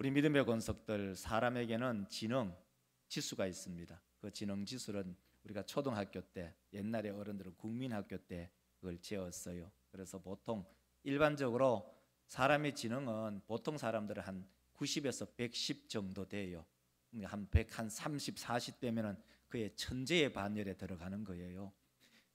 우리 믿음의 권속들, 사람에게는 지능 지수가 있습니다. 그 지능 지수는 우리가 초등학교 때, 옛날에 어른들은 국민학교 때 그걸 배웠어요. 그래서 보통 일반적으로 사람의 지능은 보통 사람들은 한 90에서 110 정도 돼요. 한 100, 한 30, 40 되면은 그의 천재의 반열에 들어가는 거예요.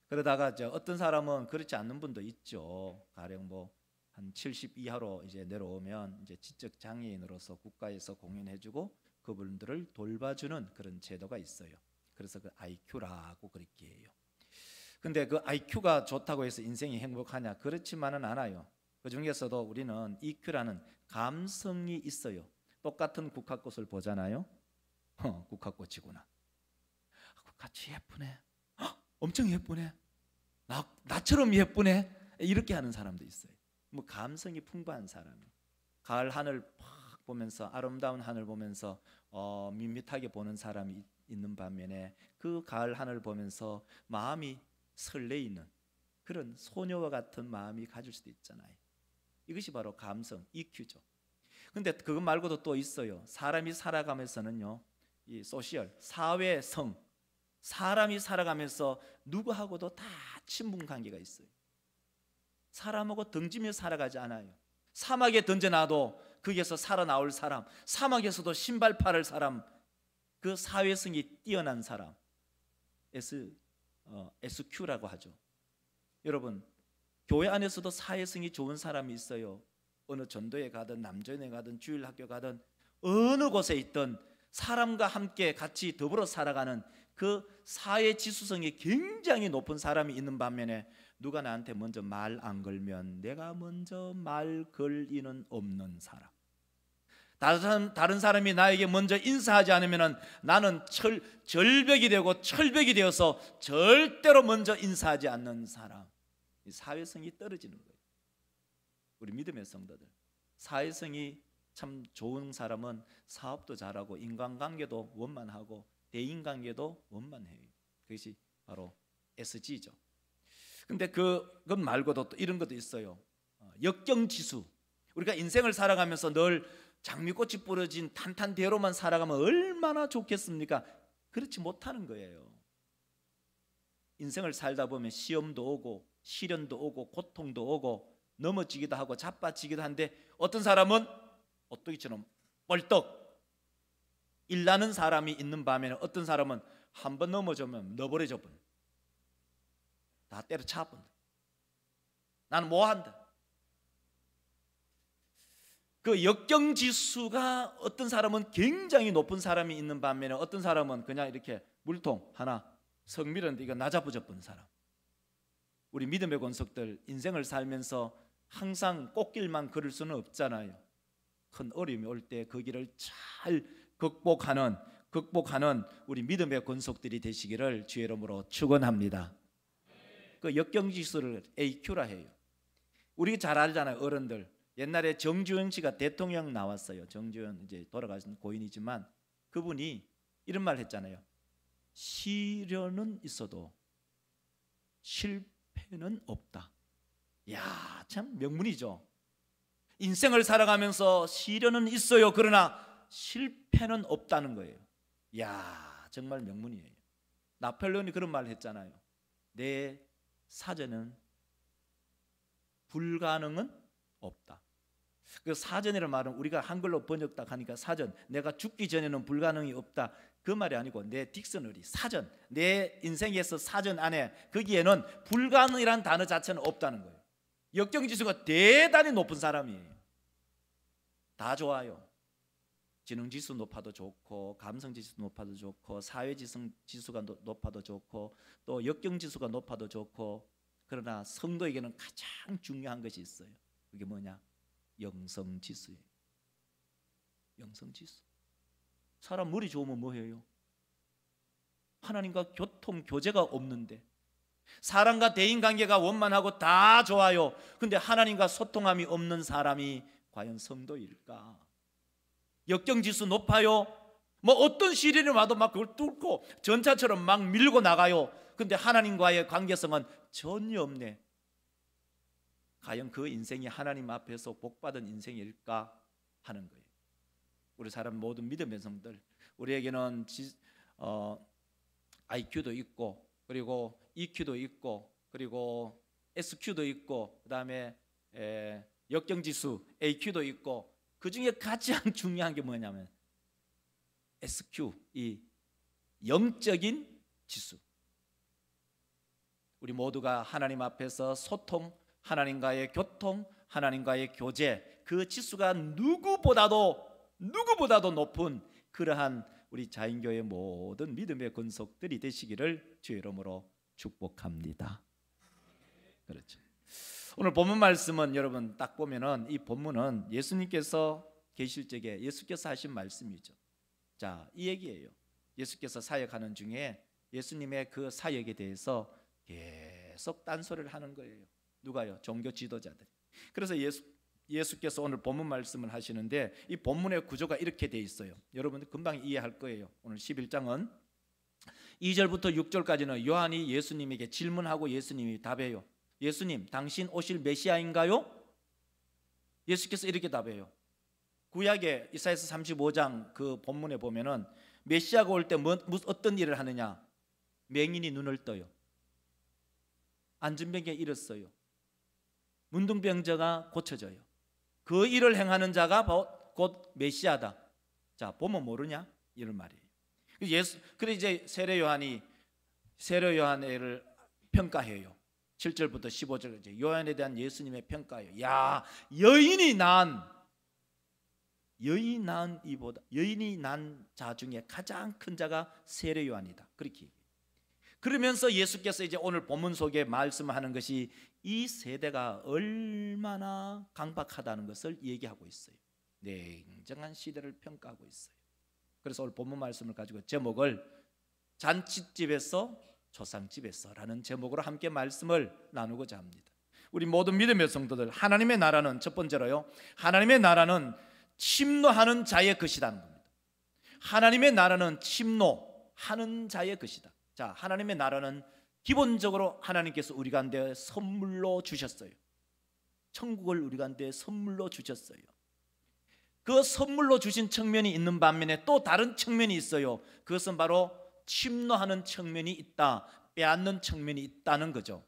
그러다가 어떤 사람은 그렇지 않는 분도 있죠. 가령 뭐 한 70 이하로 이제 내려오면 이제 지적 장애인으로서 국가에서 공인해주고 그분들을 돌봐주는 그런 제도가 있어요. 그래서 그 IQ라고 그렇게 해요. 근데 그 IQ가 좋다고 해서 인생이 행복하냐? 그렇지만은 않아요. 그 중에서도 우리는 EQ라는 감성이 있어요. 똑같은 국화꽃을 보잖아요. 국화꽃이구나. 국화꽃이 예쁘네. 엄청 예쁘네. 나처럼 예쁘네. 이렇게 하는 사람도 있어요. 뭐 감성이 풍부한 사람이. 가을 하늘 팍 보면서, 아름다운 하늘 보면서 밋밋하게 보는 사람이 있는 반면에 그 가을 하늘 보면서 마음이 설레이는 그런 소녀와 같은 마음이 가질 수도 있잖아요. 이것이 바로 감성, EQ죠. 근데 그것 말고도 또 있어요. 사람이 살아가면서는요, 이 소셜, 사회성, 사람이 살아가면서 누구하고도 다 친분 관계가 있어요. 사람하고 등지며 살아가지 않아요. 사막에 던져놔도 거기에서 살아나올 사람, 사막에서도 신발 팔을 사람, 그 사회성이 뛰어난 사람, SQ라고 하죠. 여러분, 교회 안에서도 사회성이 좋은 사람이 있어요. 어느 전도에 가든 남전에 가든 주일학교 가든 어느 곳에 있든 사람과 함께 같이 더불어 살아가는 그 사회 지수성이 굉장히 높은 사람이 있는 반면에 누가 나한테 먼저 말 안 걸면 내가 먼저 말 걸 리는 없는 사람, 다른 사람이 나에게 먼저 인사하지 않으면 나는 절벽이 되고 철벽이 되어서 절대로 먼저 인사하지 않는 사람, 사회성이 떨어지는 거예요. 우리 믿음의 성도들, 사회성이 참 좋은 사람은 사업도 잘하고 인간관계도 원만하고 대인관계도 원만해요. 그것이 바로 SG죠. 근데 그것 말고도 또 이런 것도 있어요. 역경지수. 우리가 인생을 살아가면서 늘 장미꽃이 부러진 탄탄대로만 살아가면 얼마나 좋겠습니까? 그렇지 못하는 거예요. 인생을 살다 보면 시험도 오고 시련도 오고 고통도 오고 넘어지기도 하고 자빠지기도 한데 어떤 사람은 오뚜기처럼 벌떡 일나는 사람이 있는 반면에 어떤 사람은 한 번 넘어지면 너버려져 버려. 다 때려차 본다. 나는 뭐 한다. 그 역경지수가 어떤 사람은 굉장히 높은 사람이 있는 반면에 어떤 사람은 그냥 이렇게 물통 하나 석 밀었는데 이거 나잡아져 본 사람. 우리 믿음의 권속들, 인생을 살면서 항상 꽃길만 걸을 수는 없잖아요. 큰 어려움이 올 때 그 길을 잘 극복하는 우리 믿음의 권속들이 되시기를 주의 이름으로 축원합니다. 그 역경지수를 AQ라 해요. 우리 잘 알잖아요. 어른들, 옛날에 정주영 씨가 대통령 나왔어요. 정주영 이제 돌아가신 고인이지만 그분이 이런 말 했잖아요. 시련은 있어도 실패는 없다. 야, 참 명문이죠. 인생을 살아가면서 시련은 있어요. 그러나 실패는 없다는 거예요. 야, 정말 명문이에요. 나폴레옹이 그런 말을 했잖아요. 내 사전은 불가능은 없다. 그 사전이라는 말은 우리가 한글로 번역딱 하니까 사전, 내가 죽기 전에는 불가능이 없다, 그 말이 아니고 내 딕셔너리, 사전, 내 인생에서 사전 안에 거기에는 불가능이라는 단어 자체는 없다는 거예요. 역경지수가 대단히 높은 사람이에요. 다 좋아요. 지능지수 높아도 좋고, 감성지수 높아도 좋고, 사회지수가 높아도 좋고, 또 역경지수가 높아도 좋고, 그러나 성도에게는 가장 중요한 것이 있어요. 그게 뭐냐? 영성지수예요. 영성지수. 사람 머리 좋으면 뭐해요? 하나님과 교제가 없는데, 사람과 대인관계가 원만하고 다 좋아요. 근데 하나님과 소통함이 없는 사람이 과연 성도일까? 역경지수 높아요. 뭐 어떤 시련이 와도 막 그걸 뚫고 전차처럼 막 밀고 나가요. 근데 하나님과의 관계성은 전혀 없네. 과연 그 인생이 하나님 앞에서 복받은 인생일까 하는 거예요. 우리 사람 모든 믿음의 성들, 우리에게는 IQ도 있고, 그리고 EQ도 있고, 그리고 SQ도 있고, 그 다음에 역경지수 AQ도 있고, 그 중에 가장 중요한 게 뭐냐면 SQ, 이 영적인 지수. 우리 모두가 하나님 앞에서 소통, 하나님과의 교통, 하나님과의 교제, 그 지수가 누구보다도 높은 그러한 우리 자인교회 모든 믿음의 권속들이 되시기를 주의 이름으로 축복합니다. 그렇죠. 오늘 본문 말씀은 여러분 딱 보면은 이 본문은 예수님께서 계실 적에 예수께서 하신 말씀이죠. 자, 이 얘기예요. 예수께서 사역하는 중에 예수님의 그 사역에 대해서 계속 딴소리를 하는 거예요. 누가요? 종교 지도자들이. 그래서 예수께서 오늘 본문 말씀을 하시는데 이 본문의 구조가 이렇게 돼 있어요. 여러분들 금방 이해할 거예요. 오늘 11장은 2절부터 6절까지는 요한이 예수님에게 질문하고 예수님이 답해요. 예수님, 당신 오실 메시아인가요? 예수께서 이렇게 답해요. 구약의 이사야서 35장 그 본문에 보면은 메시아가 올 때 어떤 일을 하느냐? 맹인이 눈을 떠요. 안진병에 일었어요. 문둥병자가 고쳐져요. 그 일을 행하는 자가 곧 메시아다. 자, 보면 모르냐? 이런 말이에요. 그래 이제 세례 요한을 평가해요. 7절부터 15절까지 요한에 대한 예수님의 평가예요. 야, 여인이 난 자 중에 가장 큰 자가 세례 요한이다. 그렇게 얘기해요. 그러면서 예수께서 이제 오늘 본문 속에 말씀하는 것이 이 세대가 얼마나 강박하다는 것을 얘기하고 있어요. 냉정한 시대를 평가하고 있어요. 그래서 오늘 본문 말씀을 가지고 제목을 잔치집에서 조상집에서라는 제목으로 함께 말씀을 나누고자 합니다. 우리 모든 믿음의 성도들, 하나님의 나라는 첫 번째로요, 하나님의 나라는 침노하는 자의 것이라는 겁니다. 하나님의 나라는 침노하는 자의 것이다. 자, 하나님의 나라는 기본적으로 하나님께서 우리 가운데 선물로 주셨어요. 천국을 우리 가운데 선물로 주셨어요. 그 선물로 주신 측면이 있는 반면에 또 다른 측면이 있어요. 그것은 바로 침노하는 측면이 있다, 빼앗는 측면이 있다는 거죠.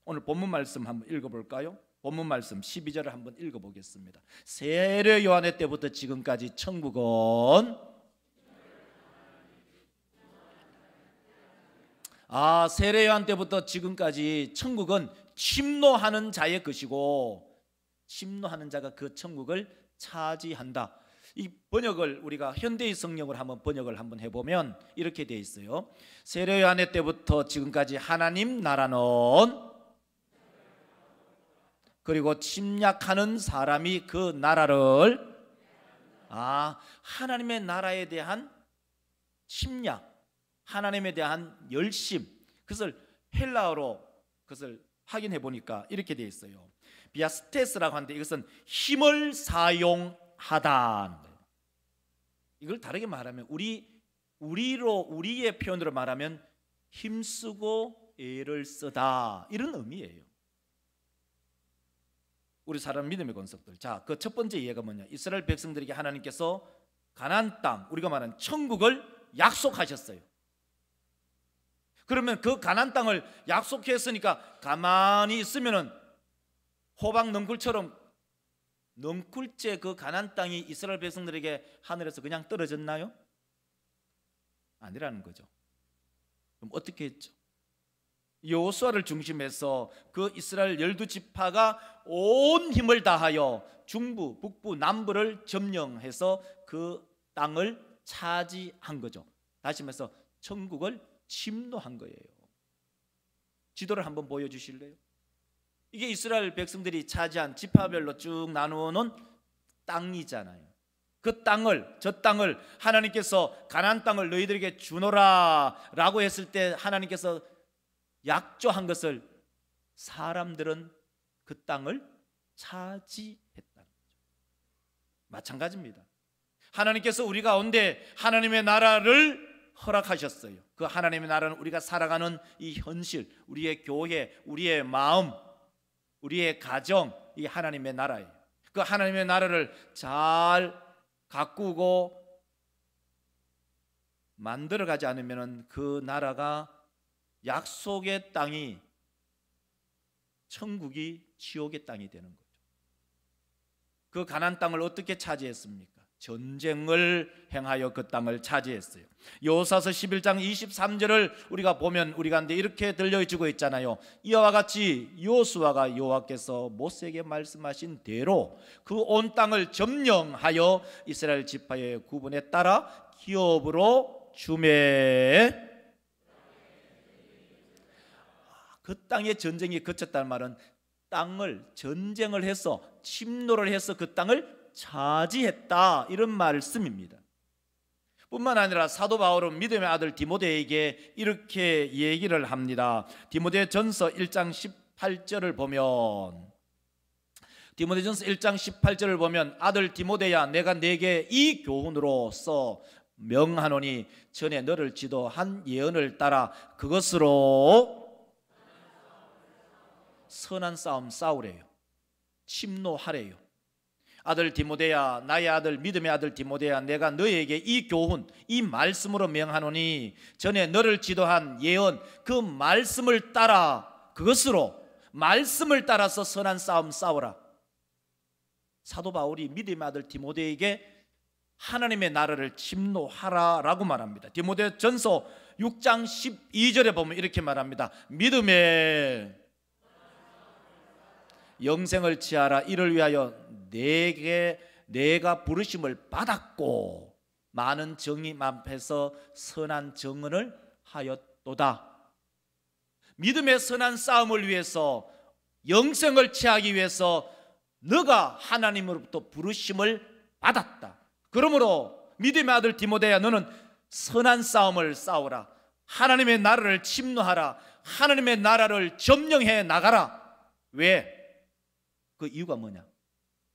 오늘 본문 말씀 한번 읽어볼까요? 본문 말씀 12절을 한번 읽어보겠습니다. 세례 요한의 때부터 지금까지 천국은 세례 요한 때부터 지금까지 천국은 침노하는 자의 것이고 침노하는 자가 그 천국을 차지한다. 이 번역을 우리가 현대의 성경을 한번 해보면 이렇게 되어 있어요. 세례 요한의 때부터 지금까지 하나님 나라는, 그리고 침략하는 사람이 그 나라를, 하나님의 나라에 대한 침략, 하나님에 대한 열심, 그것을 헬라어로 그것을 확인해 보니까 이렇게 되어 있어요. 비아스테스라고 하는데 이것은 힘을 사용하다는 거예요. 이걸 다르게 말하면 우리의 표현으로 말하면 힘쓰고 애를 쓰다, 이런 의미예요. 우리 사람 믿음의 권속들. 자, 그 첫 번째 이해가 뭐냐? 이스라엘 백성들에게 하나님께서 가나안 땅, 우리가 말하는 천국을 약속하셨어요. 그러면 그 가나안 땅을 약속했으니까 가만히 있으면은 호박 넝쿨처럼 넝쿨째 그 가나안 땅이 이스라엘 백성들에게 하늘에서 그냥 떨어졌나요? 아니라는 거죠. 그럼 어떻게 했죠? 여호수아를 중심해서 그 이스라엘 12지파가 온 힘을 다하여 중부, 북부, 남부를 점령해서 그 땅을 차지한 거죠. 다시 말해서 천국을 침노한 거예요. 지도를 한번 보여주실래요? 이게 이스라엘 백성들이 차지한 지파별로 쭉 나누어놓은 땅이잖아요. 저 땅을 하나님께서 가나안 땅을 너희들에게 주노라 라고 했을 때 하나님께서 약조한 것을 사람들은 그 땅을 차지했다는 거죠. 마찬가지입니다. 하나님께서 우리 가운데 하나님의 나라를 허락하셨어요. 그 하나님의 나라는 우리가 살아가는 이 현실, 우리의 교회, 우리의 마음, 우리의 가정, 이 하나님의 나라예요. 그 하나님의 나라를 잘 가꾸고 만들어가지 않으면 그 나라가 약속의 땅이 천국이 지옥의 땅이 되는 거죠. 그 가나안 땅을 어떻게 차지했습니까? 전쟁을 행하여 그 땅을 차지했어요. 여호수아서 11장 23절을 우리가 보면 우리 가운데 이렇게 들려지고 있잖아요. 이와 같이 여호수아가 여호와께서 모세에게 말씀하신 대로 그 온 땅을 점령하여 이스라엘 지파의 구분에 따라 기업으로 주매. 그 땅에 전쟁이 그쳤다는 말은 땅을 전쟁을 해서 침노를 해서 그 땅을 차지했다, 이런 말씀입니다. 뿐만 아니라 사도 바울은 믿음의 아들 디모데에게 이렇게 얘기를 합니다. 디모데전서 1장 18절을 보면, 디모데전서 1장 18절을 보면 아들 디모데야, 내가 네게 이 교훈으로서 명하노니 전에 너를 지도한 예언을 따라 그것으로 선한 싸움 싸우래요. 침노하래요. 아들 디모데야, 나의 아들 믿음의 아들 디모데야, 내가 너에게 이 교훈, 이 말씀으로 명하노니 전에 너를 지도한 예언, 그 말씀을 따라 그것으로, 말씀을 따라서 선한 싸움 싸우라. 사도 바울이 믿음의 아들 디모데에게 하나님의 나라를 침노하라라고 말합니다. 디모데전서 6장 12절에 보면 이렇게 말합니다. 믿음의 영생을 취하라. 이를 위하여 내가 부르심을 받았고 많은 정임 앞에서 선한 정언을 하였도다. 믿음의 선한 싸움을 위해서, 영생을 취하기 위해서 너가 하나님으로부터 부르심을 받았다. 그러므로 믿음의 아들 디모데야, 너는 선한 싸움을 싸우라. 하나님의 나라를 침노하라. 하나님의 나라를 점령해 나가라. 왜? 그 이유가 뭐냐?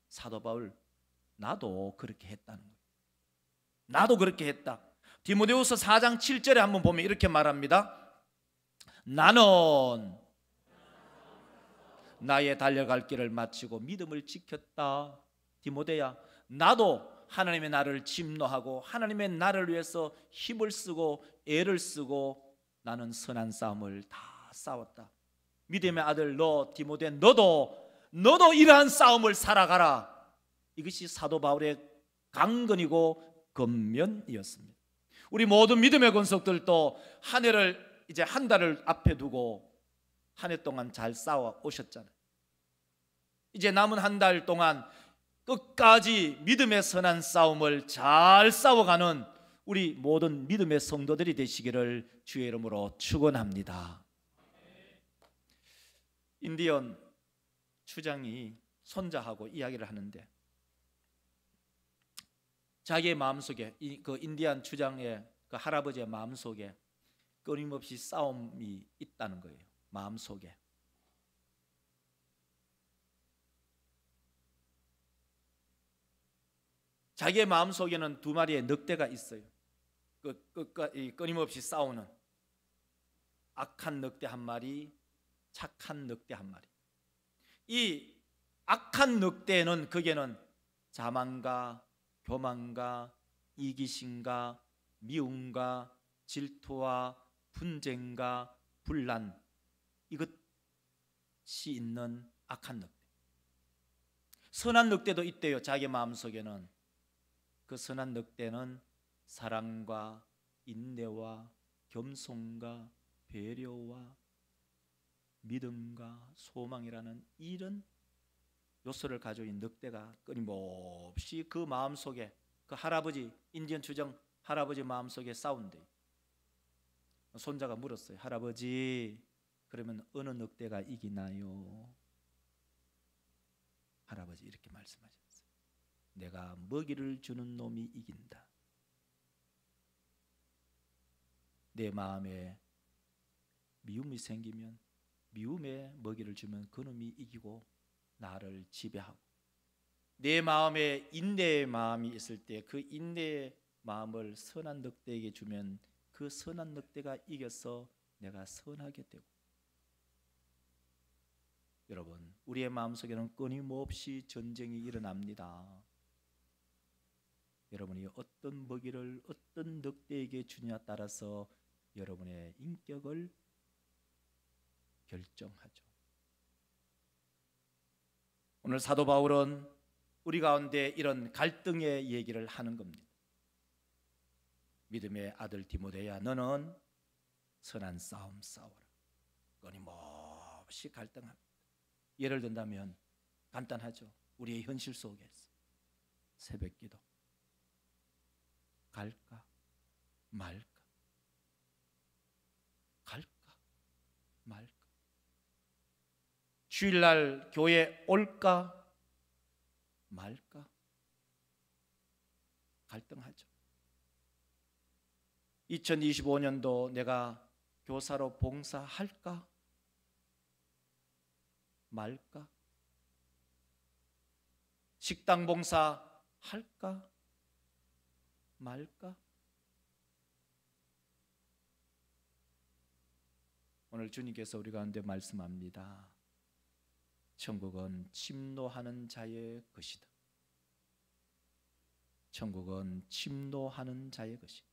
사도 바울, 나도 그렇게 했다는 거예요. 나도 그렇게 했다. 디모데후서 4장 7절에 한번 보면 이렇게 말합니다. 나는 나의 달려갈 길을 마치고 믿음을 지켰다. 디모데야, 나도 하나님의 나라를 침노하고 하나님의 나라를 위해서 힘을 쓰고 애를 쓰고 나는 선한 싸움을 다 싸웠다. 믿음의 아들 너 디모데, 너도 이러한 싸움을 살아가라. 이것이 사도 바울의 강건이고 권면이었습니다. 우리 모든 믿음의 권속들도 한 해를 이제 한 달을 앞에 두고 한 해 동안 잘 싸워 오셨잖아요. 이제 남은 한 달 동안 끝까지 믿음의 선한 싸움을 잘 싸워가는 우리 모든 믿음의 성도들이 되시기를 주의 이름으로 축원합니다. 인디언 추장이 손자하고 이야기를 하는데 자기의 마음속에, 그 인디안 추장의 그 할아버지의 마음속에 끊임없이 싸움이 있다는 거예요. 마음속에. 자기의 마음속에는 두 마리의 늑대가 있어요. 끊임없이 싸우는 악한 늑대 한 마리, 착한 늑대 한 마리. 이 악한 늑대는 거기에는 자만과 교만과 이기심과 미움과 질투와 분쟁과 분란, 이것이 있는 악한 늑대. 선한 늑대도 있대요. 자기 마음속에는. 그 선한 늑대는 사랑과 인내와 겸손과 배려와 믿음과 소망이라는 이런 요소를 가지고 있는 늑대가 끊임없이 그 마음속에, 그 할아버지, 인디언 추정 할아버지 마음속에 싸운대. 손자가 물었어요. 할아버지, 그러면 어느 늑대가 이기나요? 할아버지 이렇게 말씀하셨어요. 내가 먹이를 주는 놈이 이긴다. 내 마음에 미움이 생기면 미움에 먹이를 주면 그놈이 이기고 나를 지배하고, 내 마음에 인내의 마음이 있을 때 그 인내의 마음을 선한 늑대에게 주면 그 선한 늑대가 이겨서 내가 선하게 되고. 여러분, 우리의 마음속에는 끊임없이 전쟁이 일어납니다. 여러분이 어떤 먹이를 어떤 늑대에게 주냐에 따라서 여러분의 인격을 결정하죠. 오늘 사도 바울은 우리 가운데 이런 갈등의 얘기를 하는 겁니다. 믿음의 아들 디모데야, 너는 선한 싸움 싸워라. 끊임없이 갈등합니다. 예를 든다면 간단하죠. 우리의 현실 속에서 새벽기도 갈까 말까, 갈까 말까, 주일날 교회 올까 말까 갈등하죠. 2025년도 내가 교사로 봉사할까 말까, 식당 봉사 할까 말까. 오늘 주님께서 우리 가운데 말씀합니다. 천국은 침노하는 자의 것이다. 천국은 침노하는 자의 것이다.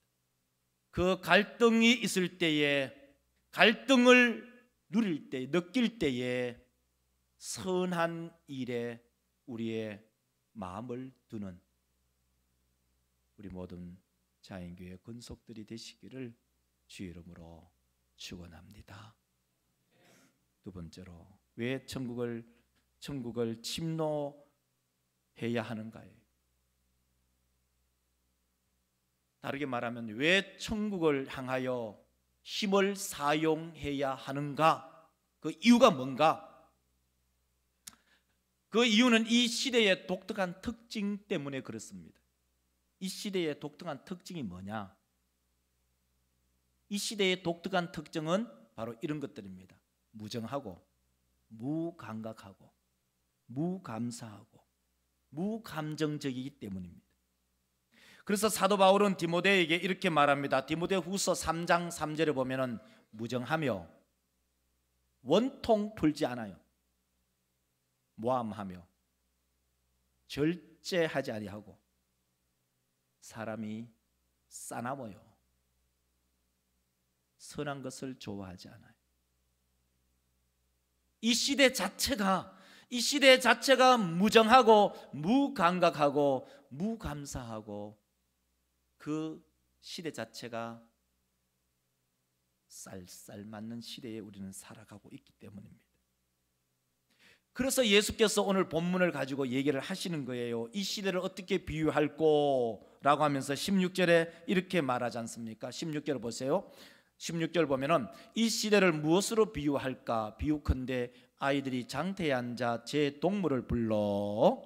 그 갈등이 있을 때에, 갈등을 누릴 때, 느낄 때에 선한 일에 우리의 마음을 두는 우리 모든 자연교회 권속들이 되시기를 주의 이름으로 축원합니다. 두 번째로, 왜 천국을 침노해야 하는가요? 다르게 말하면 왜 천국을 향하여 힘을 사용해야 하는가? 그 이유가 뭔가? 그 이유는 이 시대의 독특한 특징 때문에 그렇습니다. 이 시대의 독특한 특징이 뭐냐? 이 시대의 독특한 특징은 바로 이런 것들입니다. 무정하고 무감각하고 무감사하고 무감정적이기 때문입니다. 그래서 사도 바울은 디모데에게 이렇게 말합니다. 디모데후서 3장 3절에 보면은 무정하며 원통 풀지 않아요. 모함하며 절제하지 아니하고 사람이 싸나워요. 선한 것을 좋아하지 않아요. 이 시대 자체가 무정하고 무감각하고 무감사하고 그 시대 자체가 쌀쌀 맞는 시대에 우리는 살아가고 있기 때문입니다. 그래서 예수께서 오늘 본문을 가지고 얘기를 하시는 거예요. 이 시대를 어떻게 비유할꼬? 라고 하면서 16절에 이렇게 말하지 않습니까? 16절 보세요. 16절 보면은 이 시대를 무엇으로 비유할까? 비유컨대 아이들이 장터에 앉아 제 동물을 불러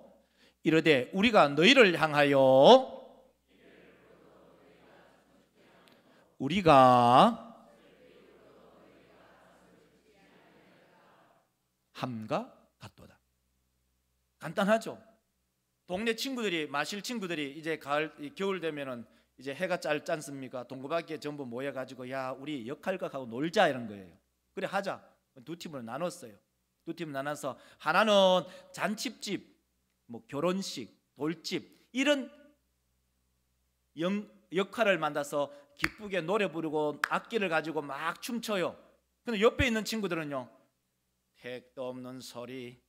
이르되 우리가 너희를 향하여 우리가 함과 같도다. 간단하죠. 동네 친구들이, 마실 친구들이 이제 겨울 되면은 이제 해가 짧지 않습니까? 동구밖에 전부 모여가지고 야 우리 역할극하고 놀자 이런 거예요. 그래 하자. 두 팀으로 나눴어요. 두 팀 나눠서 하나는 잔칫집, 뭐 결혼식, 돌집 이런 역할을 만나서 기쁘게 노래 부르고 악기를 가지고 막 춤춰요. 근데 옆에 있는 친구들은요, 택도 없는 소리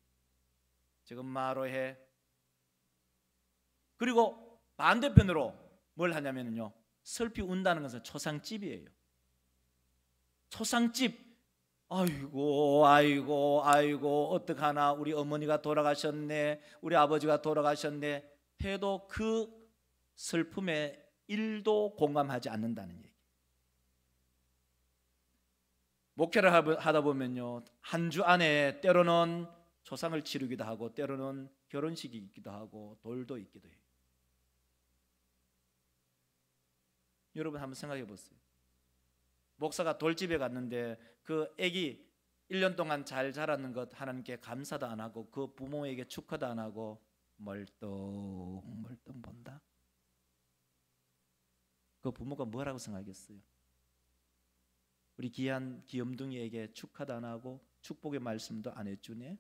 지금 마로 해. 그리고 반대편으로 뭘 하냐면요, 슬피 운다는 것은 초상집이에요. 초상집. 아이고 어떡하나 우리 어머니가 돌아가셨네, 우리 아버지가 돌아가셨네 해도 그 슬픔에 1도 공감하지 않는다는 얘기. 목회를 하다 보면요, 한 주 안에 때로는 초상을 치르기도 하고 때로는 결혼식이 있기도 하고 돌도 있기도 해요. 여러분 한번 생각해 보세요. 목사가 돌집에 갔는데 그 애기 1년 동안 잘 자랐는 것 하나님께 감사도 안 하고 그 부모에게 축하도 안 하고 멀뚱멀뚱 본다. 그 부모가 뭐라고 생각했어요? 우리 귀한 귀염둥이에게 축하도 안 하고 축복의 말씀도 안 해주네.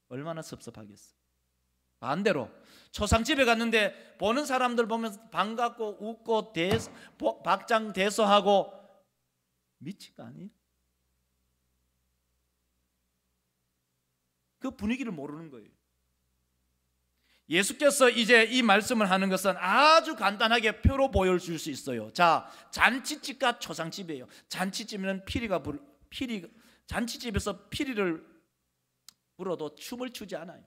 얼마나 섭섭하겠어. 반대로 초상집에 갔는데 보는 사람들 보면 반갑고 웃고 박장대소하고 미친 거 아니에요? 그 분위기를 모르는 거예요. 예수께서 이제 이 말씀을 하는 것은 아주 간단하게 표로 보여줄 수 있어요. 자, 잔치집과 초상집이에요. 잔치집은 잔치집에서 피리를 불어도 춤을 추지 않아요.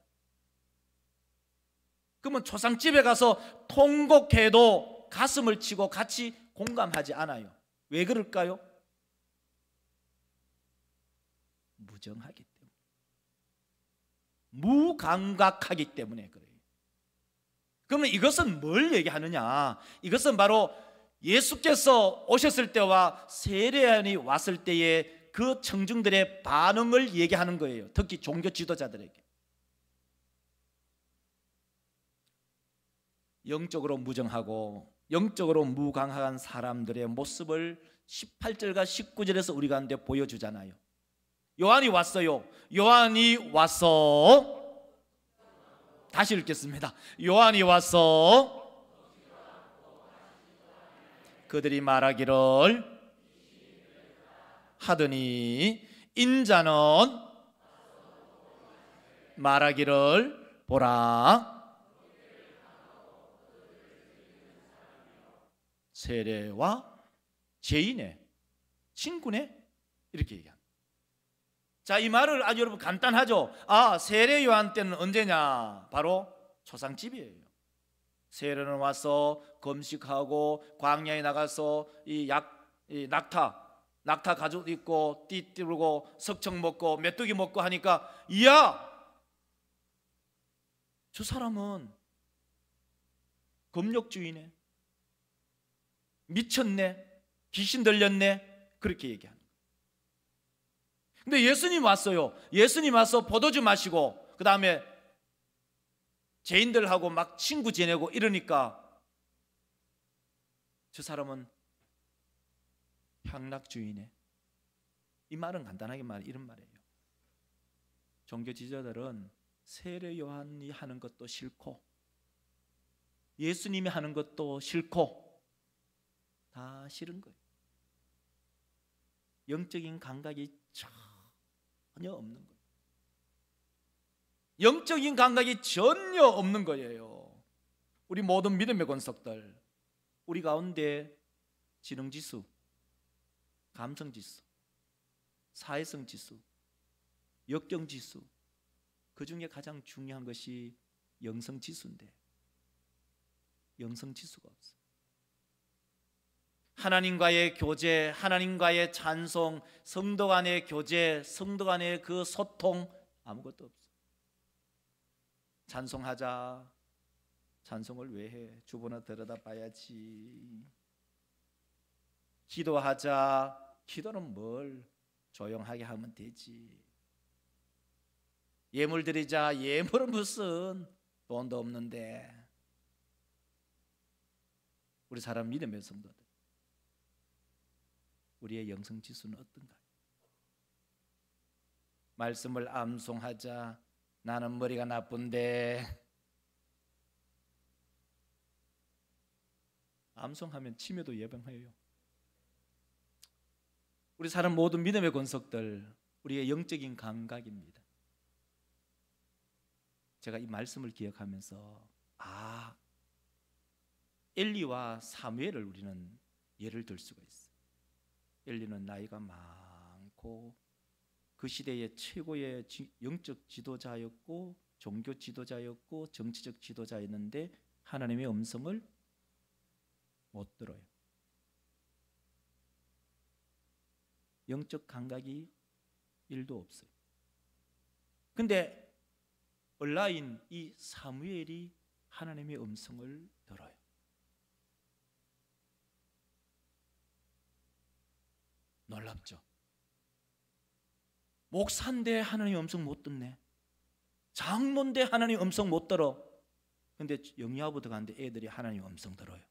그러면 초상집에 가서 통곡해도 가슴을 치고 같이 공감하지 않아요. 왜 그럴까요? 무정하기 때문에, 무감각하기 때문에 그래요. 그러면 이것은 뭘 얘기하느냐? 이것은 바로 예수께서 오셨을 때와 세례요한이 왔을 때의 그 청중들의 반응을 얘기하는 거예요. 특히 종교 지도자들에게. 영적으로 무정하고 영적으로 무강한 사람들의 모습을 18절과 19절에서 우리 가운데 보여주잖아요. 요한이 왔어요. 요한이 와서, 다시 읽겠습니다. 요한이 와서 그들이 말하기를 하더니 인자는 말하기를 보라, 세례와 죄인의 친구네, 이렇게 얘기합니다. 자, 이 말을 아주 여러분 간단하죠. 아, 세례 요한 때는 언제냐? 바로 초상집이에요. 세례는 와서 금식하고 광야에 나가서 이 낙타 가죽 입고 띠 띠르고 석청 먹고 메뚜기 먹고 하니까, 이야, 저 사람은 금욕주의네, 미쳤네, 귀신 들렸네, 그렇게 얘기하는 거예요. 근데 예수님 왔어요. 예수님 와서 포도주 마시고 그 다음에 죄인들하고 막 친구 지내고 이러니까 저 사람은 향락주의네. 이 말은 간단하게 말해 이런 말이에요. 종교 지도자들은 세례 요한이 하는 것도 싫고 예수님이 하는 것도 싫고 다 싫은 거예요. 영적인 감각이 전혀 없는 거예요. 영적인 감각이 전혀 없는 거예요. 우리 모든 믿음의 권속들, 우리 가운데 지능지수, 감성지수, 사회성지수, 역경지수, 그 중에 가장 중요한 것이 영성지수인데 영성지수가 없어요. 하나님과의 교제, 하나님과의 찬송, 성도 간의 교제, 성도 간의 그 소통, 아무것도 없어요. 찬송하자. 찬송을 왜 해? 주보나 들여다 봐야지. 기도하자. 기도는 뭘? 조용하게 하면 되지. 예물 드리자. 예물은 무슨? 돈도 없는데. 우리 사람 믿음의 성도들, 우리의 영성지수는 어떤가요? 말씀을 암송하자. 나는 머리가 나쁜데. 암송하면 치매도 예방해요. 우리 사람 모든 믿음의 권속들, 우리의 영적인 감각입니다. 제가 이 말씀을 기억하면서 엘리와 사무엘을 우리는 예를 들 수가 있어요. 엘리는 나이가 많고 그 시대의 최고의 영적 지도자였고 종교 지도자였고 정치적 지도자였는데 하나님의 음성을 못 들어요. 영적 감각이 1도 없어요. 근데 얼라인 이 사무엘이 하나님의 음성을 들어요. 놀랍죠? 목사인데 하나님 음성 못 듣네. 장로인데 하나님 음성 못 들어. 근데 영유아부터 가는데 애들이 하나님 음성 들어요.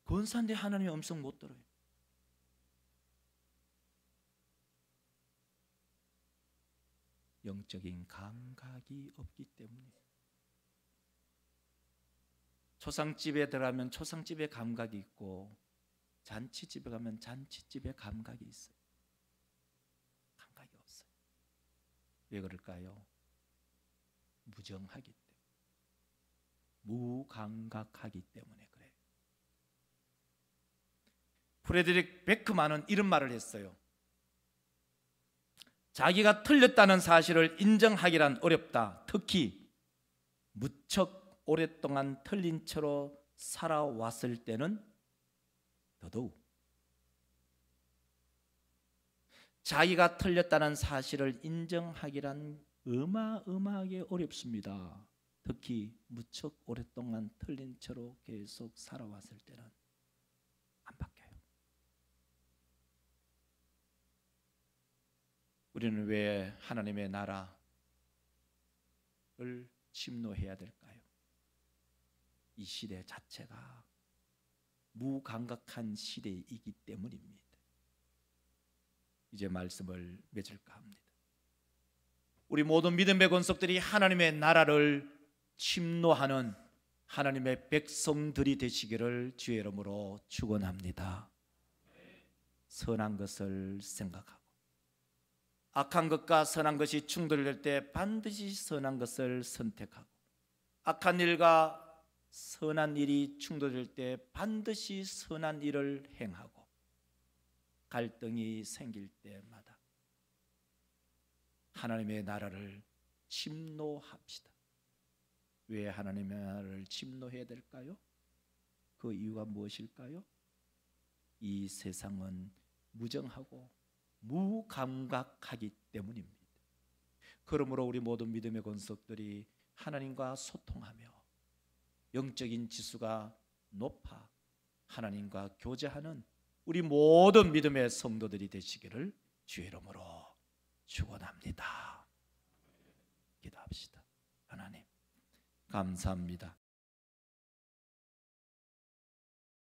권사인데 하나님 음성 못 들어요. 영적인 감각이 없기 때문이에요. 초상집에 들어가면 초상집의 감각이 있고 잔치집에 가면 잔치집의 감각이 있어요. 감각이 없어요. 왜 그럴까요? 무정하기 때문에, 무감각하기 때문에 그래요. 프레드릭 베크만은 이런 말을 했어요. 자기가 틀렸다는 사실을 인정하기란 어렵다. 특히 무척 오랫동안 틀린 채로 살아왔을 때는 더더욱. 자기가 틀렸다는 사실을 인정하기란 어마어마하게 어렵습니다. 특히 무척 오랫동안 틀린 채로 계속 살아왔을 때는 안 바뀌어요. 우리는 왜 하나님의 나라를 침노해야 될까요? 이 시대 자체가 무감각한 시대이기 때문입니다. 이제 말씀을 맺을까 합니다. 우리 모든 믿음의 권속들이 하나님의 나라를 침노하는 하나님의 백성들이 되시기를 주의 이름으로 축원합니다. 선한 것을 생각하고 악한 것과 선한 것이 충돌될 때 반드시 선한 것을 선택하고, 악한 일과 선한 일이 충돌될 때 반드시 선한 일을 행하고, 갈등이 생길 때마다 하나님의 나라를 침노합시다. 왜 하나님의 나라를 침노해야 될까요? 그 이유가 무엇일까요? 이 세상은 무정하고 무감각하기 때문입니다. 그러므로 우리 모든 믿음의 권속들이 하나님과 소통하며 영적인 지수가 높아 하나님과 교제하는 우리 모든 믿음의 성도들이 되시기를 주의 이름으로 축원합니다. 기도합시다. 하나님 감사합니다.